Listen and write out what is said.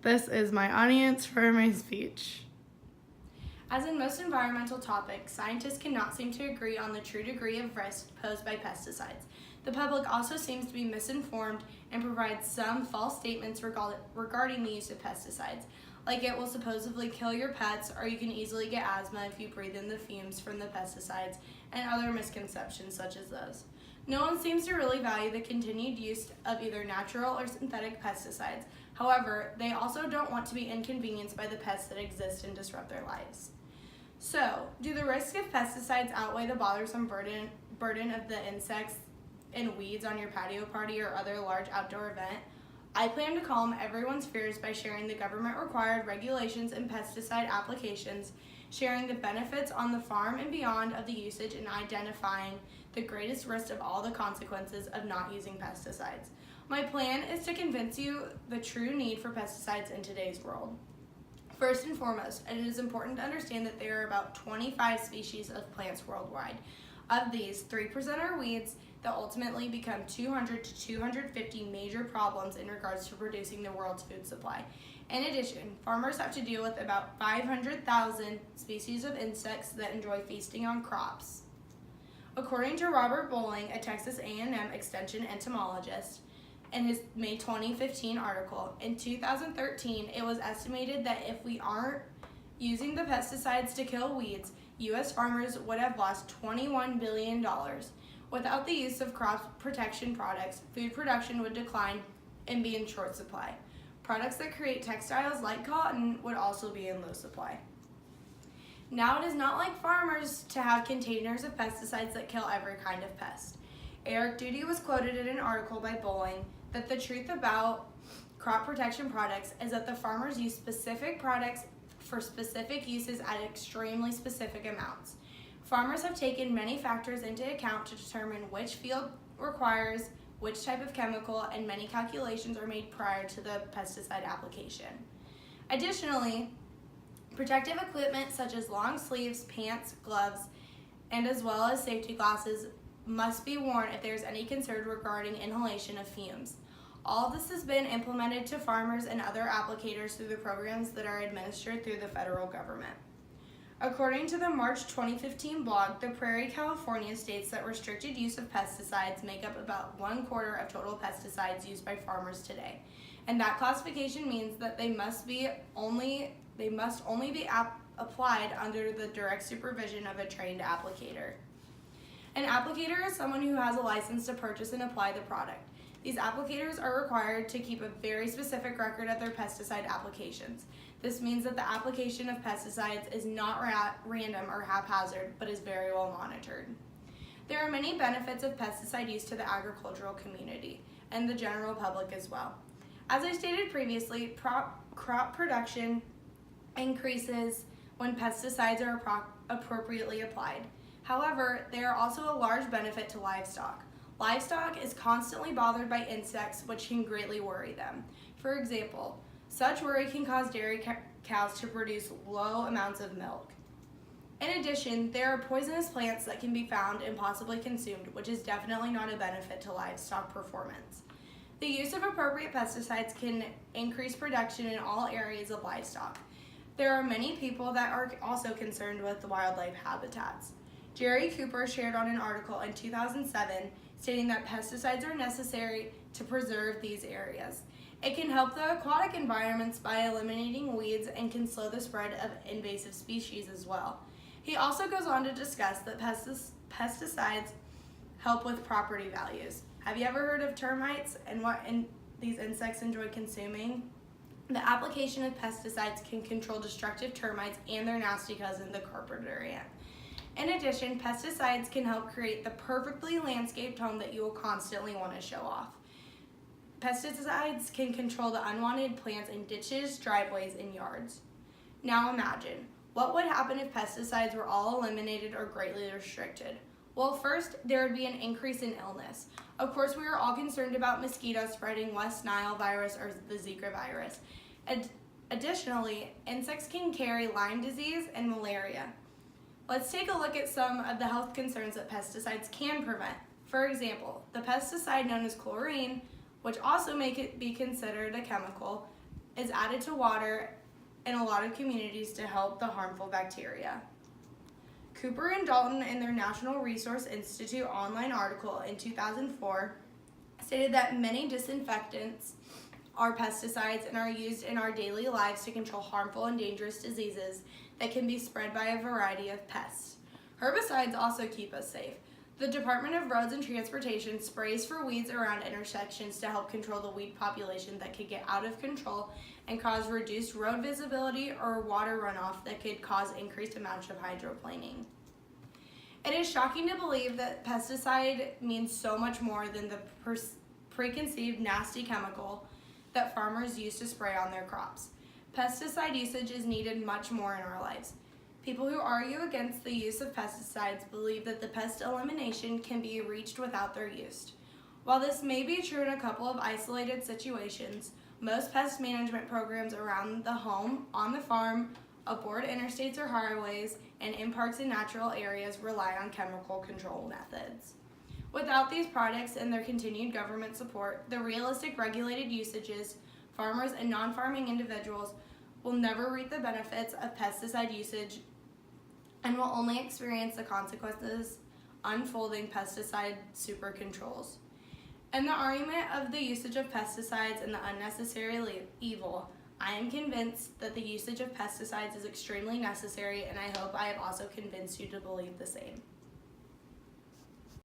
This is my audience for my speech. As in most environmental topics, scientists cannot seem to agree on the true degree of risk posed by pesticides. The public also seems to be misinformed and provides some false statements regarding the use of pesticides, like it will supposedly kill your pets or you can easily get asthma if you breathe in the fumes from the pesticides, and other misconceptions such as those. No one seems to really value the continued use of either natural or synthetic pesticides. However, they also don't want to be inconvenienced by the pests that exist and disrupt their lives. So, do the risks of pesticides outweigh the bothersome burden of the insects and weeds on your patio party or other large outdoor event? I plan to calm everyone's fears by sharing the government-required regulations and pesticide applications, sharing the benefits on the farm and beyond of the usage, and identifying the greatest risk of all the consequences of not using pesticides. My plan is to convince you the true need for pesticides in today's world. First and foremost, it is important to understand that there are about 25 species of plants worldwide. Of these, 3% are weeds that ultimately become 200 to 250 major problems in regards to producing the world's food supply. In addition, farmers have to deal with about 500,000 species of insects that enjoy feasting on crops. According to Robert Bowling, a Texas A&M Extension entomologist, in his May 2015 article, in 2013, it was estimated that if we aren't using the pesticides to kill weeds, U.S. farmers would have lost $21 billion. Without the use of crop protection products, food production would decline and be in short supply. Products that create textiles like cotton would also be in low supply. Now, it is not like farmers to have containers of pesticides that kill every kind of pest. Eric Duty was quoted in an article by Bowling that the truth about crop protection products is that the farmers use specific products for specific uses at extremely specific amounts. Farmers have taken many factors into account to determine which field requires which type of chemical, and many calculations are made prior to the pesticide application. Additionally, protective equipment such as long sleeves, pants, gloves, and as well as safety glasses must be worn if there is any concern regarding inhalation of fumes. All of this has been implemented to farmers and other applicators through the programs that are administered through the federal government. According to the March 2015 blog, The Prairie, California states that restricted use of pesticides make up about 1/4 of total pesticides used by farmers today. And that classification means that they must only be applied under the direct supervision of a trained applicator. An applicator is someone who has a license to purchase and apply the product. These applicators are required to keep a very specific record of their pesticide applications. This means that the application of pesticides is not random or haphazard, but is very well monitored. There are many benefits of pesticide use to the agricultural community and the general public as well. As I stated previously, crop production increases when pesticides are appropriately applied. However, they are also a large benefit to livestock. Livestock is constantly bothered by insects, which can greatly worry them. For example, such worry can cause dairy cows to produce low amounts of milk. In addition, there are poisonous plants that can be found and possibly consumed, which is definitely not a benefit to livestock performance. The use of appropriate pesticides can increase production in all areas of livestock. There are many people that are also concerned with the wildlife habitats. Jerry Cooper shared on an article in 2007 stating that pesticides are necessary to preserve these areas. It can help the aquatic environments by eliminating weeds and can slow the spread of invasive species as well. He also goes on to discuss that pesticides help with property values. Have you ever heard of termites and what these insects enjoy consuming? The application of pesticides can control destructive termites and their nasty cousin, the carpenter ant. In addition, pesticides can help create the perfectly landscaped home that you will constantly want to show off. Pesticides can control the unwanted plants in ditches, driveways, and yards. Now imagine, what would happen if pesticides were all eliminated or greatly restricted? Well, first, there would be an increase in illness. Of course, we are all concerned about mosquitoes spreading West Nile virus or the Zika virus. Additionally, insects can carry Lyme disease and malaria. Let's take a look at some of the health concerns that pesticides can prevent. For example, the pesticide known as chlorine, which also may be considered a chemical, is added to water in a lot of communities to help the harmful bacteria. Cooper and Dalton, in their National Resource Institute online article in 2004, stated that many disinfectants are pesticides and are used in our daily lives to control harmful and dangerous diseases that can be spread by a variety of pests. Herbicides also keep us safe. The Department of Roads and Transportation sprays for weeds around intersections to help control the weed population that could get out of control and cause reduced road visibility or water runoff that could cause increased amounts of hydroplaning. It is shocking to believe that pesticide means so much more than the preconceived nasty chemical that farmers use to spray on their crops. Pesticide usage is needed much more in our lives. People who argue against the use of pesticides believe that the pest elimination can be reached without their use. While this may be true in a couple of isolated situations, most pest management programs around the home, on the farm, aboard interstates or highways, and in parks and natural areas rely on chemical control methods. Without these products and their continued government support, the realistic regulated usages, farmers and non-farming individuals will never reap the benefits of pesticide usage and will only experience the consequences unfolding pesticide super controls. In the argument of the usage of pesticides and the unnecessary evil, I am convinced that the usage of pesticides is extremely necessary, and I hope I have also convinced you to believe the same.